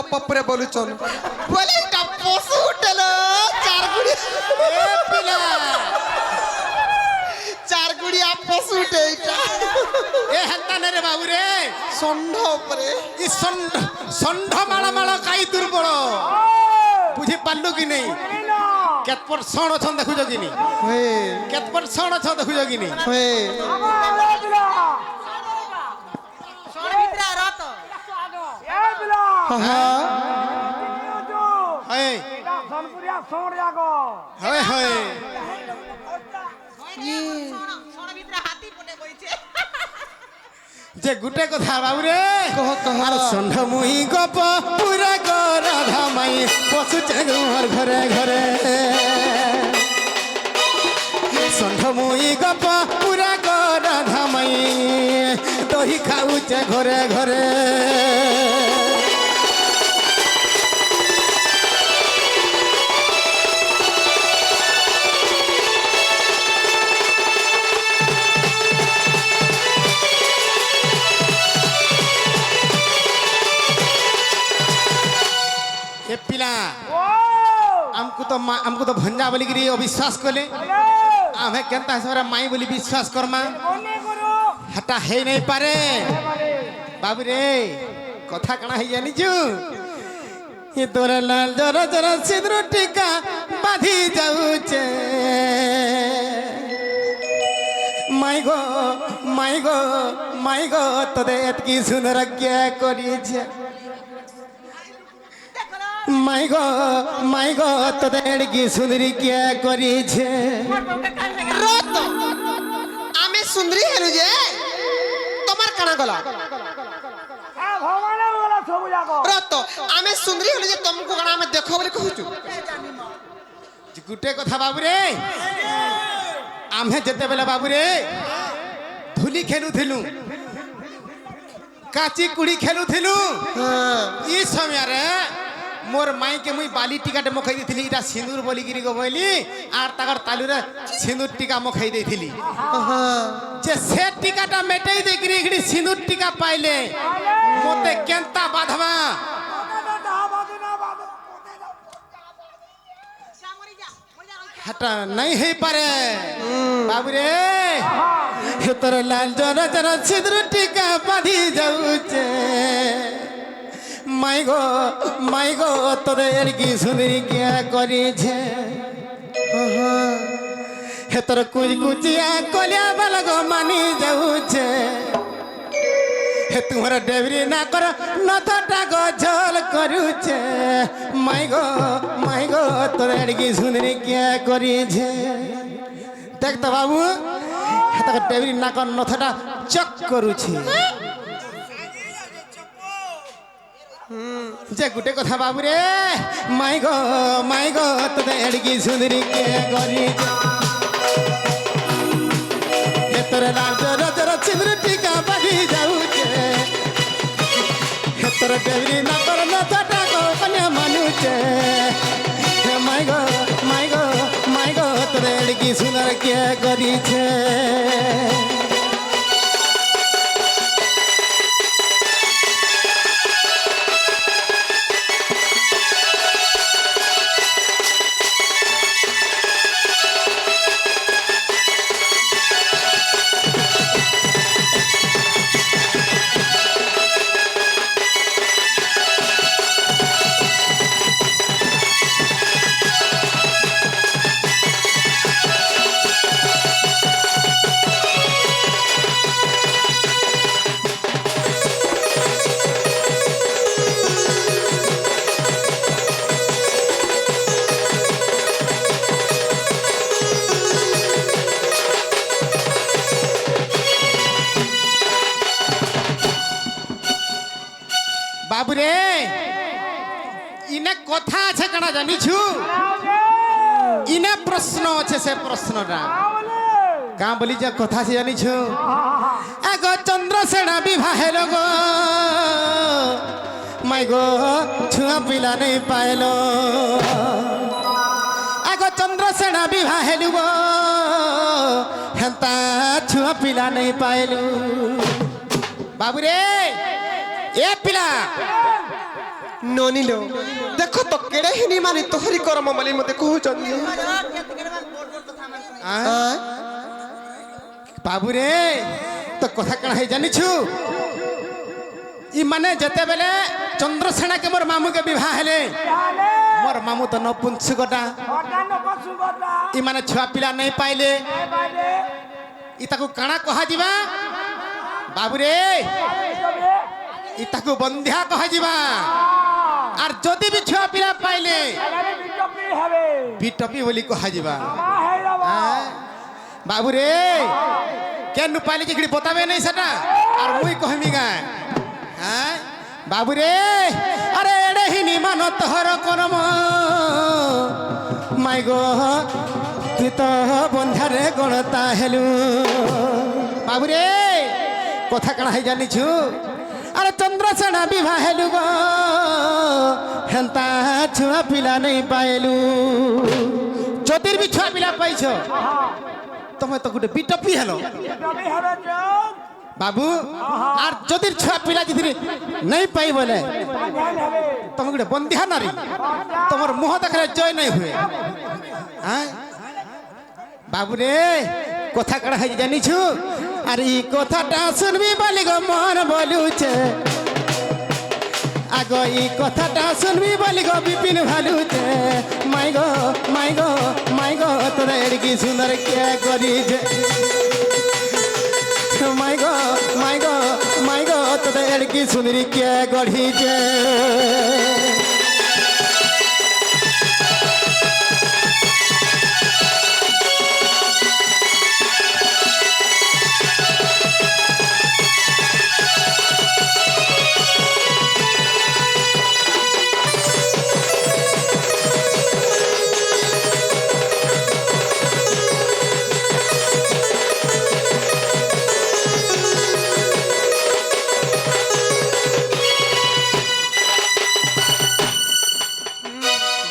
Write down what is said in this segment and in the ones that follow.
গপ্প পরে বলুছন বলে এটা পশু উঠেল চারগুড়ি এ পিলা চারগুড়িয়া পশু উঠে এটা এ হেন্তা নে রে বাবু রে ষণ্ঢ উপরে ই ষণ্ঢ মাଳ মাଳ কাই দুর্বଳ বুঝি পারলু কি নেই কেতপট সণ অছন দেখুছ কি নি হয়ে কেতপট সণ অছ দেখুছ কি নি হয়ে হ্যাঁ হয় হয় হয় যে গুটে কথা বাবু রে কহ কহ আর ষণ্ঢ মুই গপ পুরা রাধা মাই পশুছে ঘর ঘরে ঘরে ষণ্ঢ মুই গপ পুরা রাধা মাই দহি খাউছে ঘরে ঘরে ए पिला हमको तो भंजा बोली गिरी अविश्वास कले आमे केनता हिसाब माई बोली विश्वास करमा हटा है नहीं पारे बाबू रे कथा कणा है जानी छु ये तोरा लाल जरा जरा सिंदूर टीका बाधी जाउचे माई गो माई गो माई गो तोदे एतकी सुंदर क्या करी छे माई गो তোদের কি সুন্দরী কে করিছে রত আমি সুন্দরী হেলু যে তোমার কানা গলা রত আমি সুন্দরী হেলু যে তোমাকে কানা আমি দেখো বলে কহুচু গুটে কথা বাবু রে আমি যেতেবেলে বাবু রে ধুলি খেলুথিলু কাচি কুড়ি খেলুথিলু ই সময় রে मोर माई के मुई बाली टीकाटे मखाई देथिली इटा सिंदूर बोली गिरी गो बोली आर ताकर तालुरे सिंदूर टीका मखाई देथिली जे से टीकाटा मेटई दे गिरी गिरी सिंदूर टीका पाइले मोते केनता बाधवा हटा नहीं है पारे बाबू रे हे तोर लाल जरा जरा सिंदूर टीका बाधी जाउचे माई गो তোদের কি সুন্দরী क्या করিছে হে তোর কুচকুচিয়া কলিয়া বালগো মানি যাউছে হে তোমার ডেবরি না কর নথটা গো ঝল করুছে মাই গো তোদের কি সুন্দরী क्या করিছে দেখ তো বাবু হে তোর ডেবরি না কর নথটা চক করুছে যে গুটে কথা বাবু রে মাই গো তোদের কি সুন্দরী কে করি হে তোর লাল জরা জরা সিঁদুর টিকা বাঁধি যাউছে হে তোর ডেবরি না কর নথটা গো কন্যা মানুছে হে মাই গো তোদের কি সুন্দর কে করিছে बाबू रे इने कथा আছে কানা জানিছু इने प्रश्न আছে से प्रश्नटा का बोली जे कथा से জানিছু एगो चंद्रसेना विवाह हेलो गो माई गो छुआ पिला नहीं पाएलो एगो चंद्रसेना विवाह हेलु गो हेंता छुआ पिला नहीं पाएलु बाबू रे ए पिला ନନିଲ ଦେଖ ତ କେଡ଼େ ହିନି ମାନେ ତୋହରି କରମ ବୋଲି ମତେ କହୁଛନ୍ତି ବାବୁରେ ତ କଥା କାଣା ହେଇ ଜାଣିଛୁ ଇ ମାନେ ଯେତେବେଲେ ଚନ୍ଦ୍ରସେନା କେ মোর মামুকে বিবাহ হেলে মোর মামু তো নপুংসকটা ই মানে ছুয়া পিলা নাই পাইলে ই তাকু কাଣା কহা ଯିବା বাবুরে ই তাকু বন্ধ্যা কহা ଯିବା আর যদি বি ছুয়া পিলা পাইলে বিটপি বলি কহা ଯିବା বাবুরে কেন পাইলে কি বতাবে নাই সেটা আর মুই কহমি গা হ্যাঁ বাবুরে আরে এড়ে হিনি মান তোহর করম মাই গো তুই তো বন্ধারে গণতা হেলু বাবুরে কথা কাଣା হই জানিছু আরে চন্দ্রসেনা বিবাহ হেলু গো হেন্তা ছুয়া পিলা নাই পাইলু যদির বি ছুয়া পিলা পাইছ তুমি তো গোটে বিটপি হেলো বাবু আর যদি ছুয়া পিলা যদি নাই পাই বলে তুমি গোটে বন্ধিয়া নারী তোমার মুহ দেখালে জয় নাই হুয়ে হ্যাঁ বাবুরে কথা কাড়া হয়ে জানিছু আর এই কথাটা শুনবি বলি গো মন বলুছে আগ এই কথাটা শুনবি বলি গো বিপিন ভালুছে মাই গো মাই গো মাই গো তোরা এড়কি সুন্দর কে করিছে মাই গো মাই গো মাই গো তোদের এড়কি সুন্দরী কে গড়িছে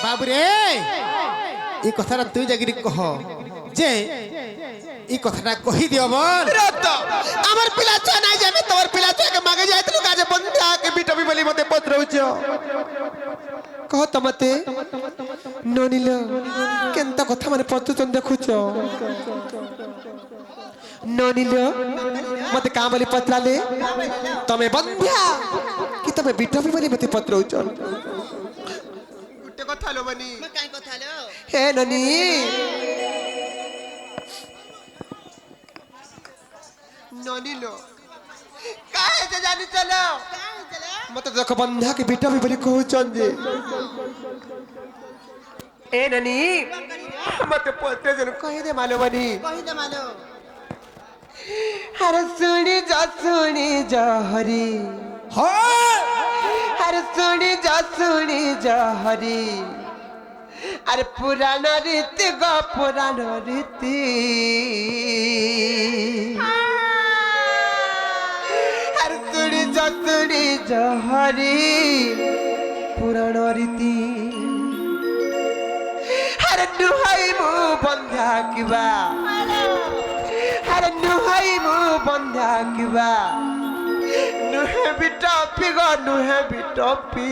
বাবুরে এই কথাটা তুই জাগিরি কহ যে এই কথাটা কহি দিও বল আমার পিলা ছুয়া নাই জানি তোর পিলা ছুয়াকে মাগে যাইতলু কাজে বন্ধাকে বিটপি বলি মতে পত্রউছ কহ তো মতে ননিল কেনতা কথা মানে পত্রচন দেখুছ ননিল মতে কাম বলি পত্রালে তুমি বন্ধ্যা কি তুমি বিটপি বলি মতে পত্রউছ কথা লো বনি কাই কথা লো হে ননি ননি লো কাহে যে জানি চলো মতে দেখো বন্ধা के बेटा भी बली कहउचन जे ए ननी मते पोते जन कहि दे मालो बनी कहि दे मालो अरे सुनी जा हरी हो अरे सुनी जा हरी अरे पुराण रीति गो पुराण रीति अरे सुनी जा हरी पुराण रीति अरे नुहाई मु बंधा किबा अरे नुहाई मु बंधा किबा नुहे बिटपी गो नुहे बिटपी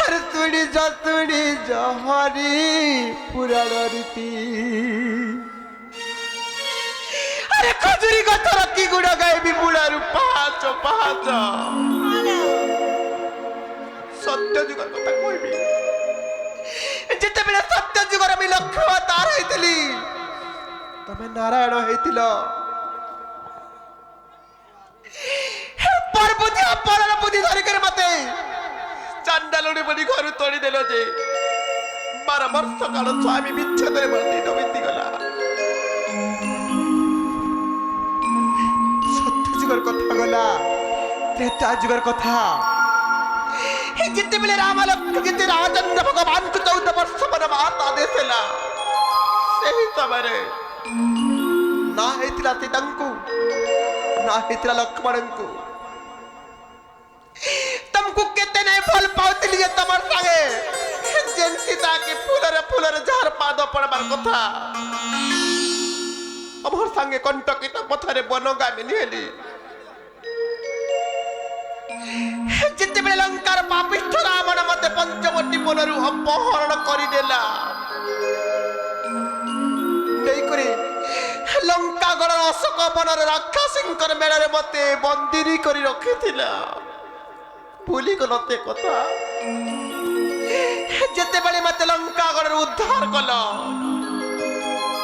अरे सुनी जा हरी पुराण रीति अरे खजुरी कथा रखी गुड़ा गायबी बुढ़ारू पाहाच पाहाच सत्य जुगर कथा कहबी जेते बेला सत्य जुगर मी लक्ष्य अवतार हेतिली तमे नारायण हेतिल बुद्धि अपराध बुद्धि धरिकर मते चांडालुड़ी बनी घर तोड़ी देलो जे 12 वर्ष काल स्वामी विच्छेद रे मरती न बीती गला सत्य जुगर कथा गला त्रेता जुगर कथा हे जिते बेले राम लक्ष्मण जिते रामचंद्र भगवान को 14 वर्ष वनवास आदेश देला सही समय ना हेतिला सीतांकु ना हेतिला लक्ष्मणंकु तुमको कहते नहीं फल पावती लिए तमर संगे जेन सीता के फूलर झार पाद पड़बार कथा अमर संगे कंटकित पथरे बनगामिनी हेली ଯେତେବେଳେ ଲଙ୍କାର ପାପିଷ୍ଠ ରାବଣ ମତେ ପଞ୍ଚବଟୀ ବନରୁ ଅପହରଣ କରିନେଲା ନେଇକରି ଲଙ୍କାଗଡ଼ର ଅଶୋକ ବନର ରାକ୍ଷସୀଙ୍କର ମେଳରେ ମତେ ବନ୍ଦିନୀ କରି ରଖିଥିଲା ଭୁଲିଗଲ તે କଥା ଯେତେବେଳେ ମତେ ଲଙ୍କାଗଡ଼ରୁ ଉଦ୍ଧାର କଲ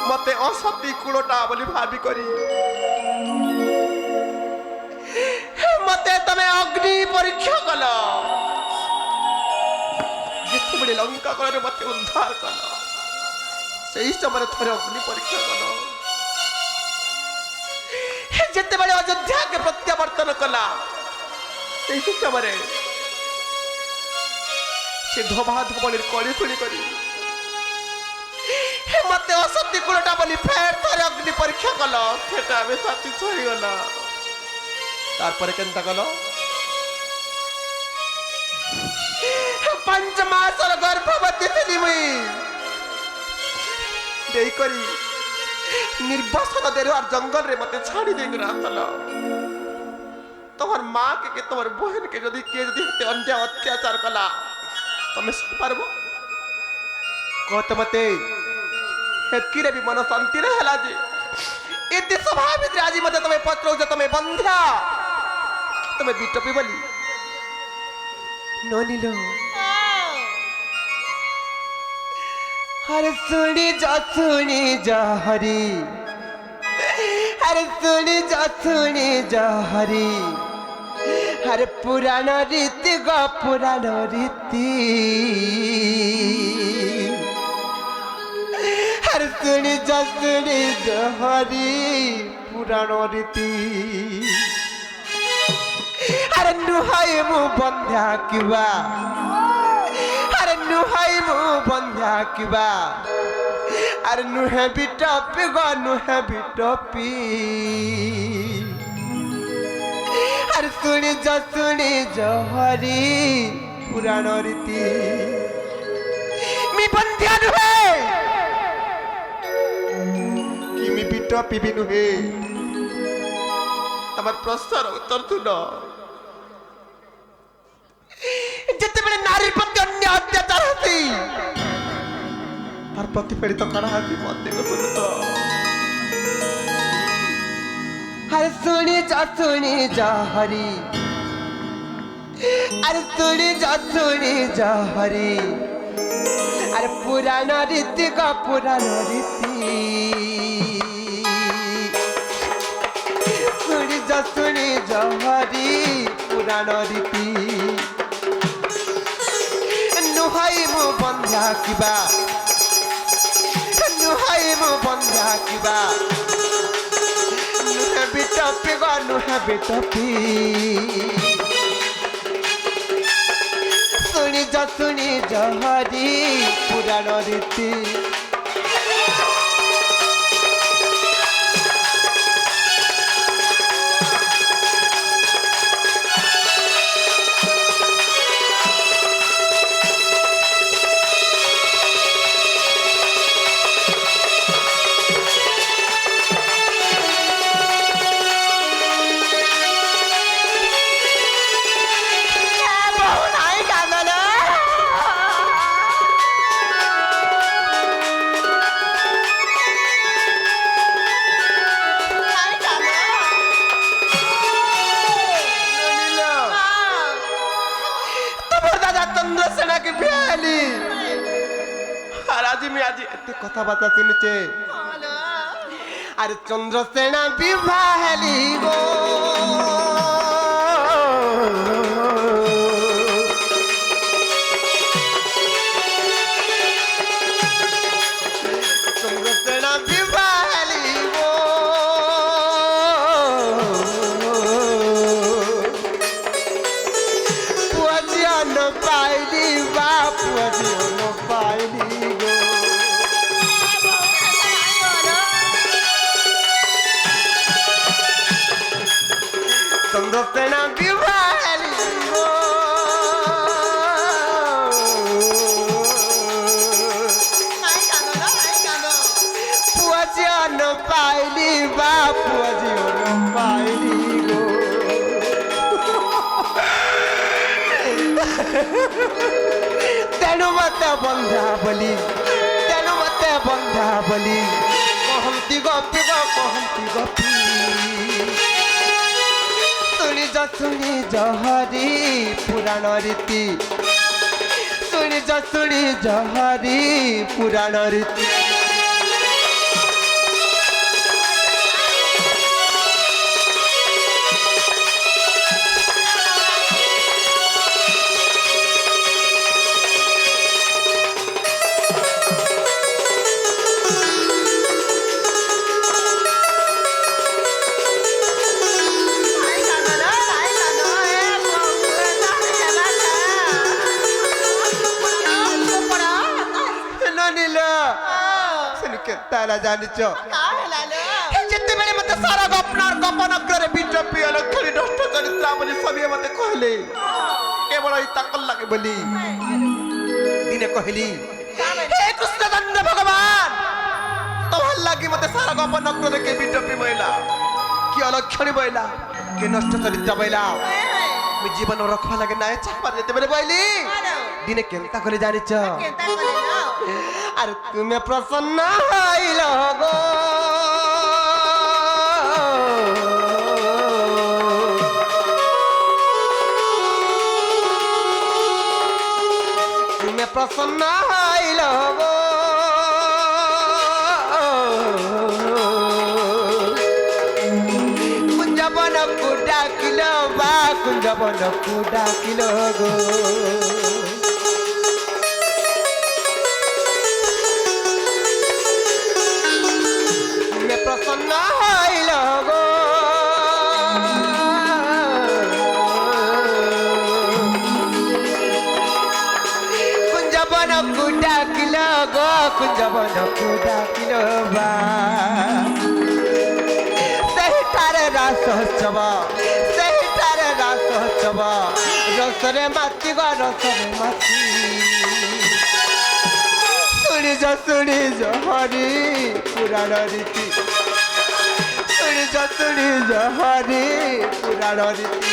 ମତେ ଅସତୀ କୂଳଟା ବୋଲି ଭାବି କରି ମତେ ତମେ ଅଗ୍ନି ପରୀକ୍ଷା କଲ ଯେତେବେଳେ ଲଙ୍କାଗଡ଼ରୁ ମତେ ଉଦ୍ଧାର କଲ ସେହି ସମୟରେ ଥରେ ଅଗ୍ନି ପରୀକ୍ଷା କଲ ଯେତେବେଳେ ଅଯୋଧ୍ୟାକେ ପ୍ରତ୍ୟାବର୍ତ୍ତନ କଲା ସେହି ସମୟରେ ସେ ଧୋବାଧୋବଣୀର କଳି ତୁଳି କରି ମତେ ଅସତୀ କୂଳଟା ବୋଲି ଫେର ଥରେ ଅଗ୍ନି ପରୀକ୍ଷା କଲ ସେଟା ଆମେ ସାଥି ସରିଗଲା ତାରପରେ କେନ୍ତା କଲ 5 ମାସର ଗର୍ଭବତୀ ଥିଲି ମୁଇଁ ଦେଇକରି निर्वासन देरुआर जंगल रे मते छाड़ी दे कर आतल तोहर मां के तोहर बहन के जदी के जदी हते अन्य अत्याचार कला तमे सह पारबो कहत मते हेतकी भी मन शांति रे हला जे एते स्वाभाविक आज मते तमे पत्रो जे तमे बंध्या तमे बिटपी बोली ननिलो अरे सुनी जा हरी अरे सुनी जा हरी अरे पुराण रीति ग पुराण रीति अरे सुनी जा हरी पुराण रीति अरे नुहाई मु बंध्या किवा अरे नुहाई मु बंध्या किवा अरे नुहे बिटपी गो नुहे बिटपी अरे सुनी जो हरी पुराण रीति मी बंध्या नुहे कि मी बिटपी भी नुहे तमर प्रश्नर उत्तर तू न जितेबले नारी प्रति अन्य अत्याचार होती तार प्रतिफलित करा हाथी मते बोल तो अरे सुनी जा हरी अरे सुनी जा हरी अरे पुराण रीति का पुराण रीति सुनी जा हरी पुराण रीति नुहाई मु बंध्या किबा नुहाई मु बंध्या किबा नुहे बिटपी गो नुहे बिटपी सुनी जा हरी पुराण रीति कथा बाता सुनिचे अरे चंद्रसेना विवाह हेली गो चंद्रसेना विवाह हेली गो पुअजिया न पाइली बाप पुअजिया न पाइली गो चंद्रसेना विवाह गो पुअजिया न पाइली बाप पुअजिया न पाइली गो ତେଣୁ ମତେ ବନ୍ଧା ବୋଲି କହନ୍ତି ଗପି ଶୁଣିଛ ହରି ପୁରାଣ ରୀତି ଶୁଣିଛ ହରି ପୁରାଣ ରୀତି ତାହେଲେ ଜାଣିଛ ଯେତେବେଳେ ମତେ ସାରା ଗପନଗ୍ରରେ ବିଜପି ଖେଳି ନଷ୍ଟ ଚରିତ୍ର ବୋଲି ସଭିଏ ମତେ କହିଲେ କେବଳ ଏଇ ତାକଲ ଲାଗେ ବୋଲି ଦିନେ କହିଲି ହେ କୃଷ୍ଣଚନ୍ଦ୍ର ଭଗବାନ ତମର ଲାଗି ମତେ ସାରା ଗପନଗ୍ରରେ କେ ବିଜପି ବଇଲା କି ଅଲକ୍ଷଣୀ ବଇଲା କି ନଷ୍ଟ ଚରିତ୍ର ବଇଲା ମୁଁ ଜୀବନ ରଖବା ଲାଗେ ନାଇଁ ଚାପା ଯେତେବେଳେ ବଇଲି ଦିନେ କେନ୍ତା କରି ଜାଣିଛ अरे तुम्हें प्रसन्न गो तुम्हें प्रसन्न गो कुंजबन कुडा किलो बा कुंजबन कुडा किलो गो प्रसन्न गो कुंजबन कुडा किलो गो कुंजबन कुडा किलो बा सहितारे रासोत्सव रसरे माती गो रसरे माती শুনিছ হরি পুরাণ রীতি শুনিছ হরি পুরাণ রীতি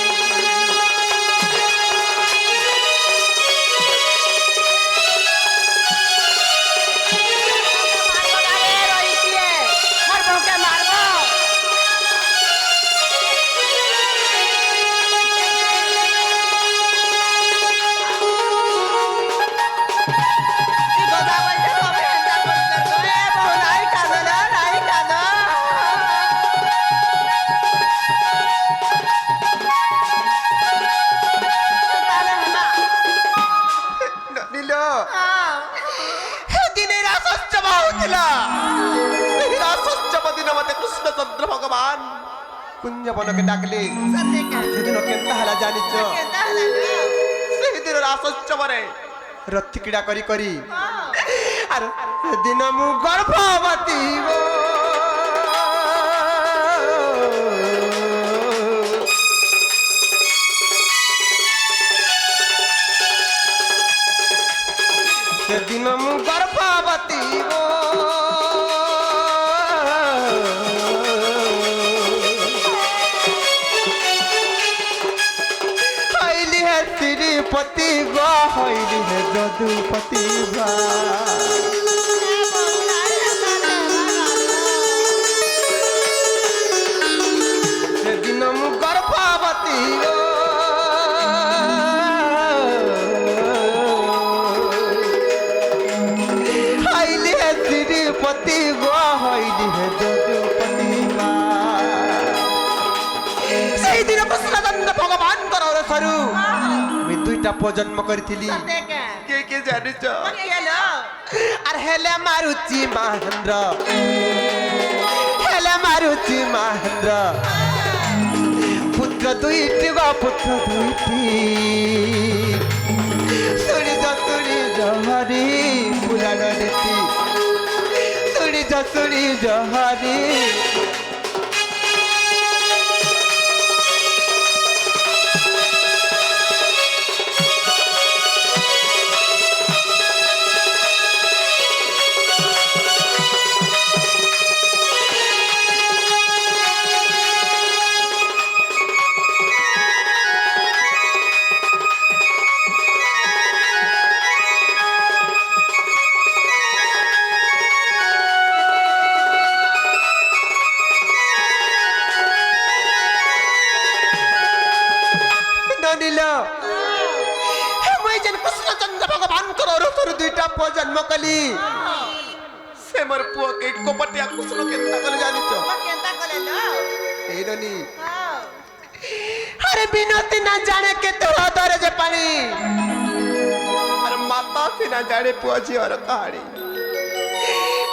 কৃষ্ণচন্দ্র ভগবান কুঞ্জবনকে ডাকলে সেদিন কেন্তা হেলা জানিছ সেদিন রাসোৎসবরে রথি ক্রীড়া করি করি আর সেদিন মু গর্ভবতী সেদিন মু গর্ভবতী पति गो होइली है जदुपति बा से दिन मु गर्भवती गो होइली है श्रीपति गो होइली है जदुपति बा সেই দিন কৃষ্ণচন্দ্র ভগবান করর সরু দুইটা প্রজন্ম করিছিলি কে কে জানিছ আর হেলে মারুচি মহেন্দ্র পুত্র দুইটি গো পুত্র দুইটি শুনিছ হরি পুরাণ রীতি শুনিছ হরি ভগবানଙ୍କର ଅରଥରୁ ଦୁଇଟା ପୁଅ ଜନ୍ମ କଲି ସେ ମୋର ପୁଅ କେ କପଟିଆ କୁଶଳ କେନ୍ତା କଲେ ଜାଣିଛ କେନ୍ତା କଲେ ଲ ଏଇ ନନି ହଁ আরে বিনতি না জানে কেতে হদরে যে পানি আর মাতা সিনা জানে পুଅ ଝିଅର କାହାଣୀ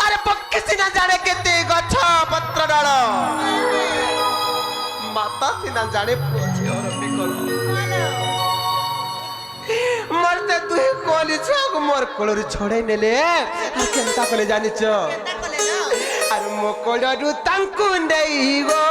আরে পক্ষী সিনা জানে কেতে গছ পত্র ডাଳ মাতা সিনা জানে পুଅ ଝିଅର ବିକଳ মরতে দুই কোলি ছাগু মোর কোলରୁ ছড়াই নেলে আর কেনতা কলে জানিছ কেন্তা কলে ল আর মো কোলରୁ ତାଙ୍କୁ ନେଇ গো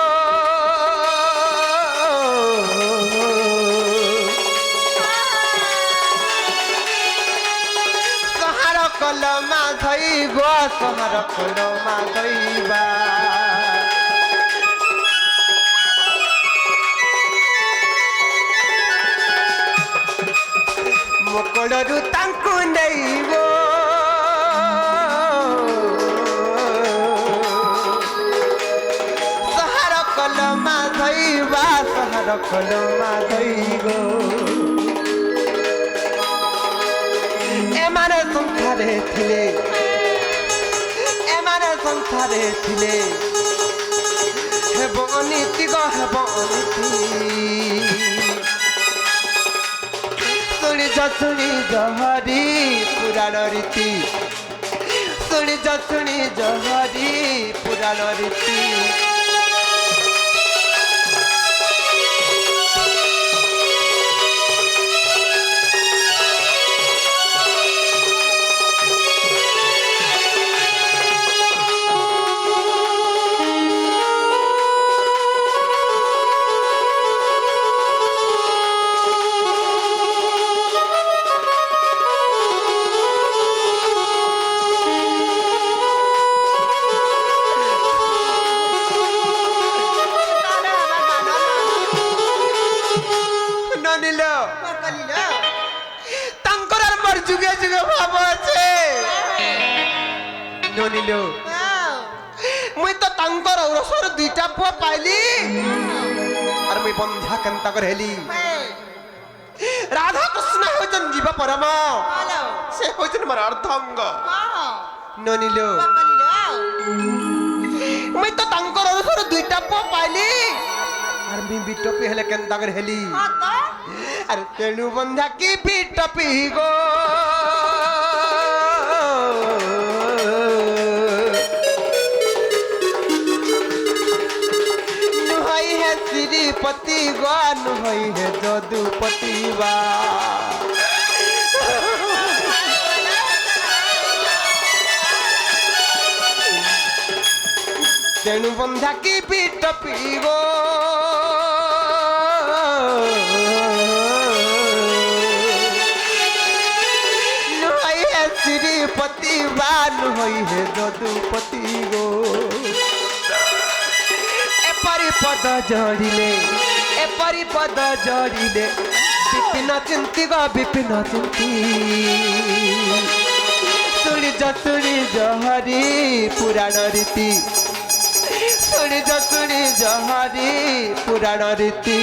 সহার কলমা ধই গো সহার কলমা ধইবা মকড়ରୁ ତାଙ୍କୁ ନେଇବ ସହାର କଲମା ଧଇବା ସହାର କଲମା ଧଇବ ଏମାନେ ସଂସାରେ ଥିଲେ ଏମାନେ ସଂସାରେ ଥିଲେ ହେବ ଅନୀତି ଗ ହେବ ଅନୀତି শুনি জহরি পুরাণ রীতি শুনি জহরি পুরাণ রীতি ননিলো মুই তো তাঙ্কর রসর দুইটা পুয়া পাইলি আর মুই বন্ধা কেন্তা করে হেলি রাধা কৃষ্ণ হইছেন জীব পরম সে হইছেন মোর অর্ধঙ্গ ননিলো মুই তো তাঙ্কর রসর দুইটা পুয়া পাইলি আর মুই বিটপি হেলে কেন্তা করে হেলি আর তেণু বন্ধা কি বিটপি গো श्रीपति गान होई है जदुपति बा तेणु बंधा की पीठ पीगो होई है श्रीपति बान होई है जदुपति गो पद जोड़िले एपरी पद जोड़िले विपिन चिंती गो विपिन चिंती शुणी जहरी पुराण रीति शुणी जहरी पुराण रीति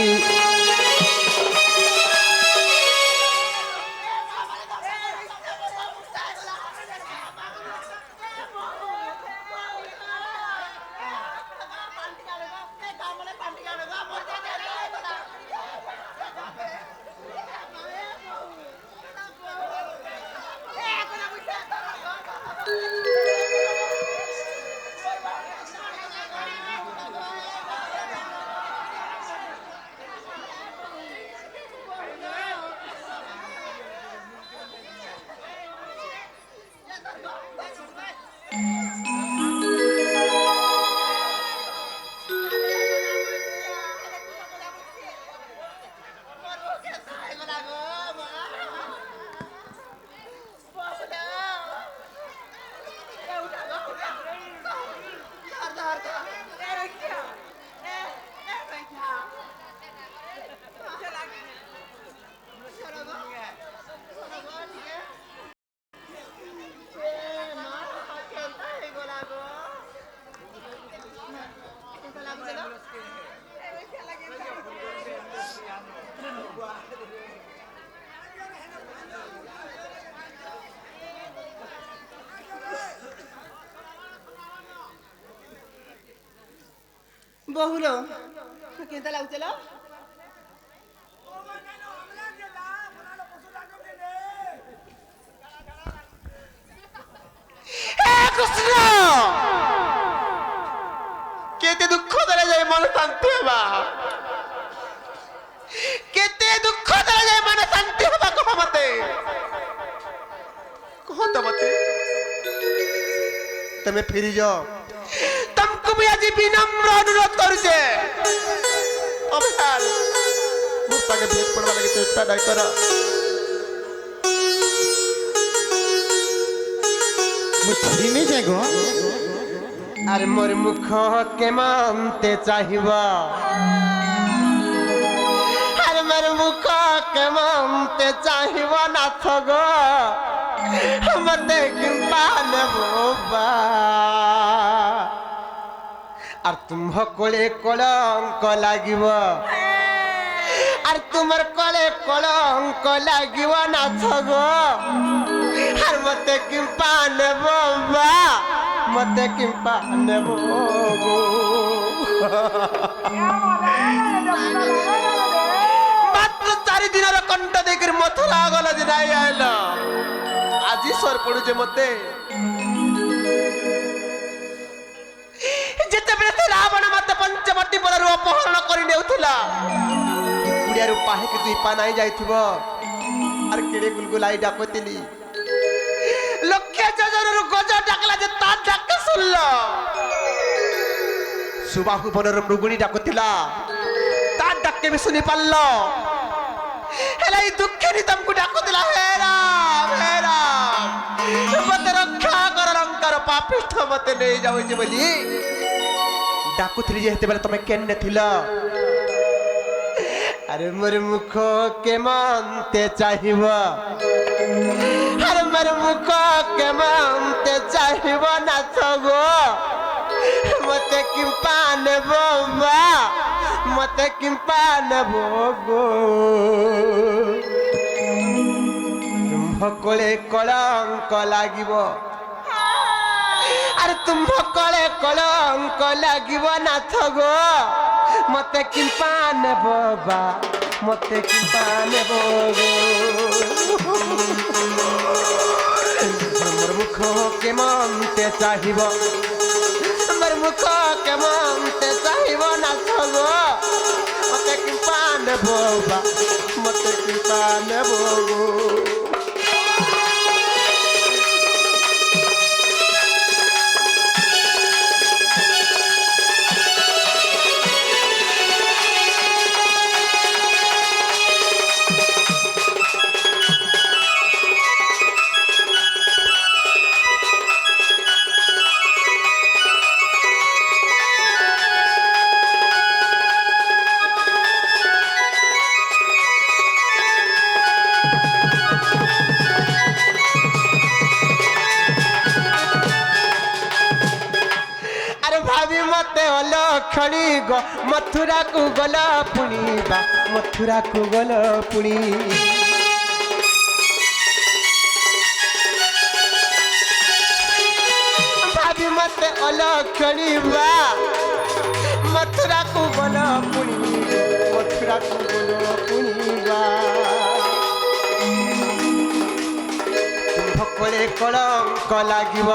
বহুলো কেনতা লাগুছিল কৃষ্ণ কেতে দুঃখ দেলে যাই মন শান্তি হবা কেতে দুঃখ দেলে যাই মন শান্তি হবা কহ মতে তুমি ফিরি যাও तुमको भी आज विनम्र अनुरोध करुचे अबसार मुस्ताके भेट पड़वा लगे चेष्टा नहीं करो मुझे नहीं जाएगो अरे मोर मुख के मानते चाहिए अरे मोर मुख के मानते चाहिए ना थगो मते किंपान बोबा আর তুম কোলে কলঙ্ক লাগিব আর তোমার কোলে কলঙ্ক লাগিব না থগো আর মতে কিম্পা নেব বা মতে কিম্পা নেব গো মাত্র 4 দিনের কণ্ঠ দেখি মথুরা গল যে নাই আইল আজি সর পড়ুছে মতে যেতেবেলে সে রাবণ মতে পঞ্চবটী পদରୁ অপহରଣ କରି ନେଉଥିଲା କୁଡ଼ିଆରୁ ପାହିକି 2 ପା নাই ଯାଇଥିବ আর কেড়ে গুলগুলাই ডাকতিলি লক্ষ্য যোজনରୁ গজ ডাকলা যে তা ডাকে শুনল সুবাহু বনর মৃগুণী ডাকতিলা তা ডাকে ବି শুনি পারল হেলা এই দুঃখেরই তমকু ডাকতিলা হে রাম মতে রক্ষা কর লঙ্কার পাপিষ্ঠ মতে নেই যাଉଛି ବୋଲି ডাকুଥିଲି যে হেতে বেলা তুমি কেনে থিল আরে মোর মুখ কে মানতে চাহিব আরে মোর মুখ কে মানতে চাহিব না থগো মতে কিম্পা নেব বা মতে কিম্পা নেব গো তুম্ভকলে কলঙ্ক লাগিব আরে তুম্ভকলে কলঙ্ক লাগিব না থগো মতে কিম্পা নেব বা মতে কিম্পা নেব গো মোর মুখ কে মানতে চাহিব মোর মুখ কে মানতে চাহিব না থগো মতে কিম্পা নেব বা মতে কিম্পা নেব গো खड़ी गो मथुरा को गला पुणी बा मथुरा को गला पुणी भाभी मत अलखड़ी बा मथुरा को गला पुणी मथुरा को गला पुणी बा तुम भकोले कलंक লাগিব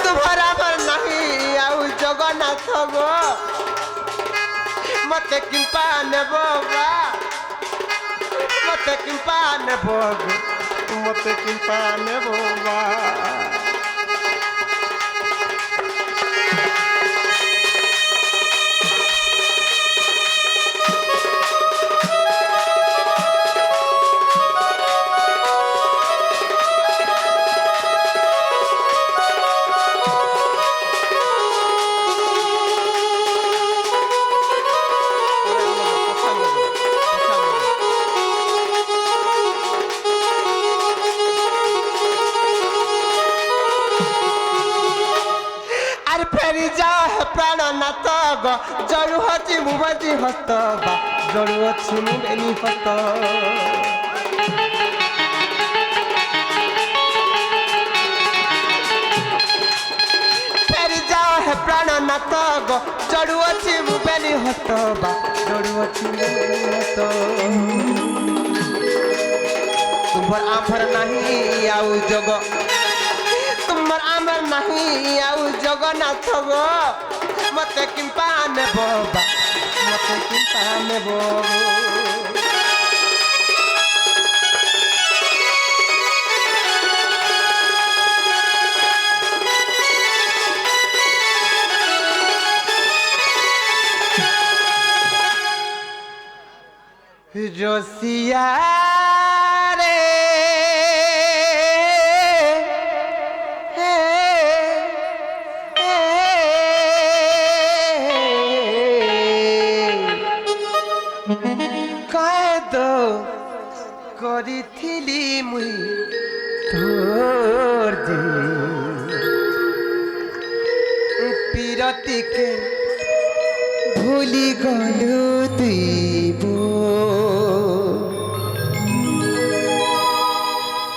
तुम्हारा पर नहीं आउ जगन्नाथ गो मते किंपा नेब बा मते किंपा नेब गो मते किंपा नेब बा प्राणनाथ ग जरु हची मुबाजी हस्त बा जरु हची मुबेनी हस्त फेर जा है प्राणनाथ ହାତ ଚଢୁଅଛି ମୁଁ ବେନି ହତ ବା ଚଢୁଅଛି ହତ ତୁମର ଆମର ନାହିଁ ଆଉ ଜଗ ତୁମର ଆମର ନାହିଁ ଆଉ ଜଗନ୍ନାଥ ଗୋ ମତେ କିମ୍ପା ନେବ ବା ମତେ କିମ୍ପା ନେବ রসিয়া রে কয়েদ করিথিলি মুই তোর পিরতিকে ভুলি গলু দিব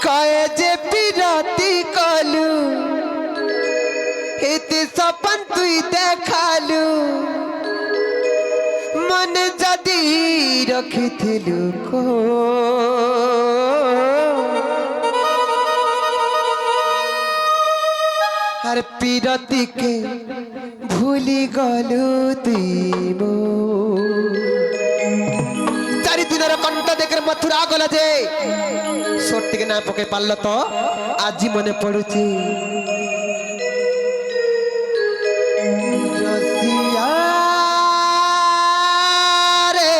কয়ে যে বিরতি কলু এতে সপন তুই দেখালু মনে যদি রখিথিলু কো আর পিরতিকে ভুলি গলু তুই মো চারি দিনের কণ্ঠ দেখে মথুরা গলা যে সত্যিকে না পকে পারল তো আজি মনে পড়ুছি রসিয়া রে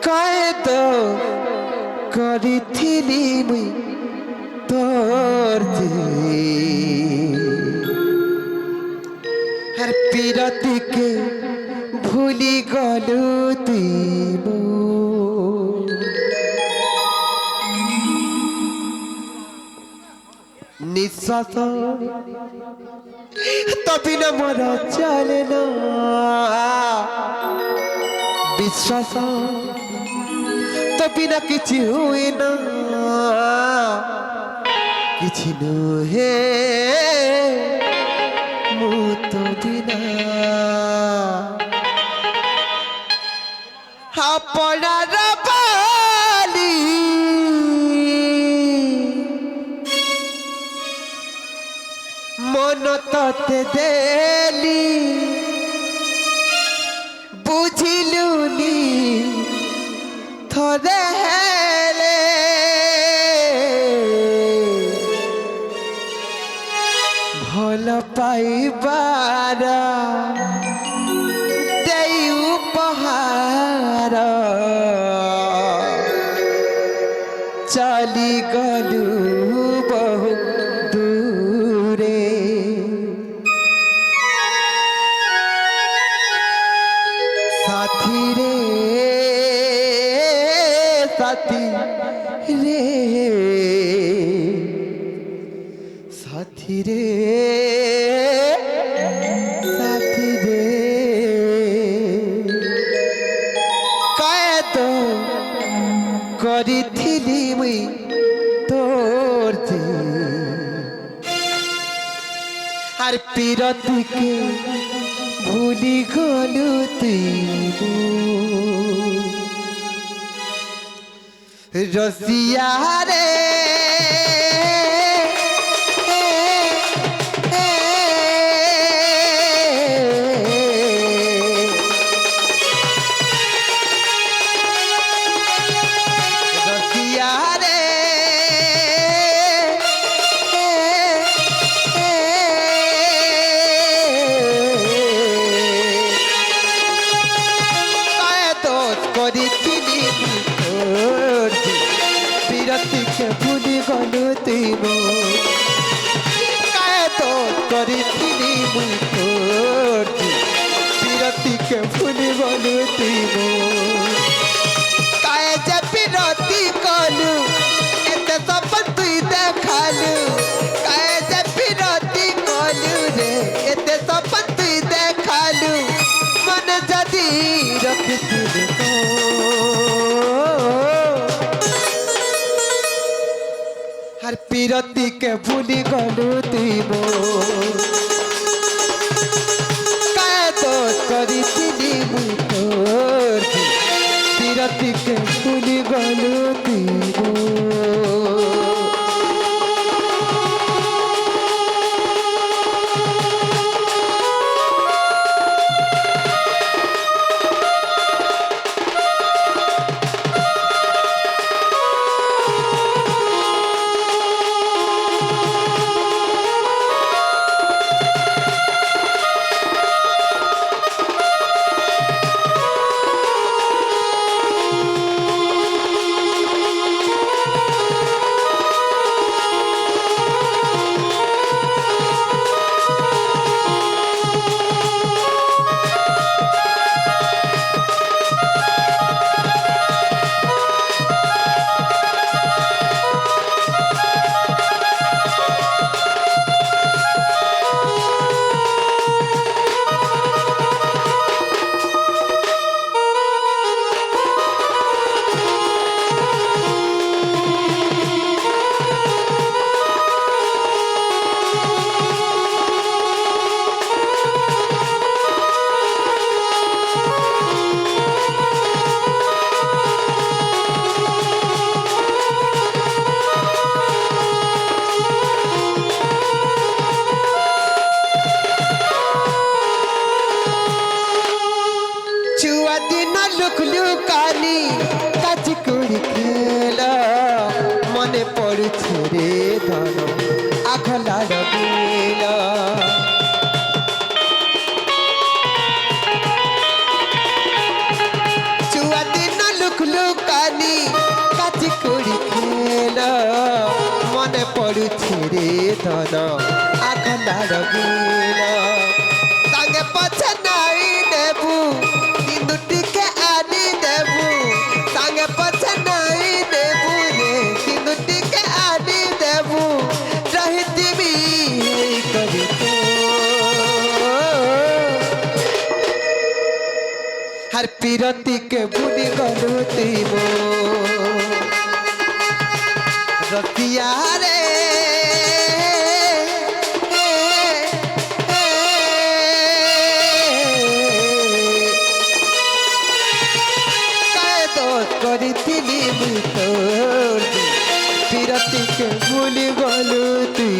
কয়েদ করিথিলি মুই তোর আর পিরতিকে ভুলি গলু তুই নিঃশ্বাস তবে না মর চলে না বিশ্বাস তবে না কিছু হুয়ে না কিছু নুহে মু তো বিনা আপনার বালি মন ততে দেলি বুঝিলুনি থরে হেলে ভাল পাইবার দেই উপহার চলি গলু বহু দূরে সাথী রে সাথী রে সাথী রে সাথী রে কয়েদ করিথিলি মুই তোর আর পিরতিকে ভুলি গলু তুই রসিয়া রে ভুলি গলু তুই কায়তো করিথিলি মুই তোর বিরতিকে ভুলি গলু তুই কায়ে যে বিরতি কলু এতে সপন তুই দেখালু কায়ে যে বিরতি কলু রে এতে সপন তুই দেখালু মনে যদি রখিথিলি আর পির বিরতি কে ভুলি গলু তুই মো কায় দোষ করিছিলি মুই তোর বিরতি কে ভুলি গলু তুই মো লুকলুকানি কাজ করে খেল মনে পড়ছে রে ধন আখলা রবিল চুয়া দিন লুকলুকানি কাজ করে খেল মনে পড়ছে রে ধন আখলা রবিল তাকে পছে নাই দেবু দুটিকে আনি দেবু সাঙ্গে পছে নাই দেবু রে কিন্তু টিকে আনি দেবু রহিতিবি করি তো हर पीरती के बुनी गलू तीमो रतिया रे করিছিলি মুই তোর বিরতি কে ভুলি গলু তুই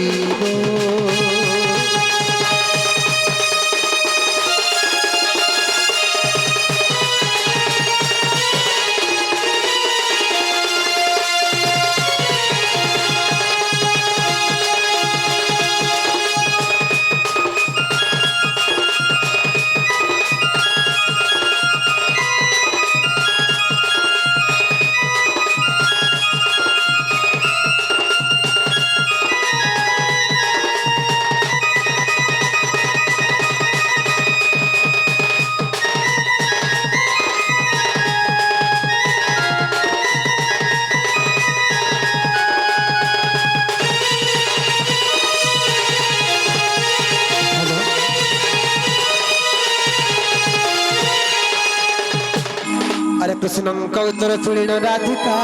अरे कृष्ण कौतर सुन राधिका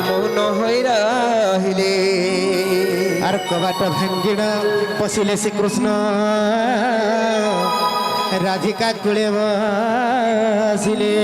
मौन हो रहिले আর কবাট ভাঙ্গিণ পশিলে শ্রীকৃষ্ণ রাধিকা কুলে বসিলে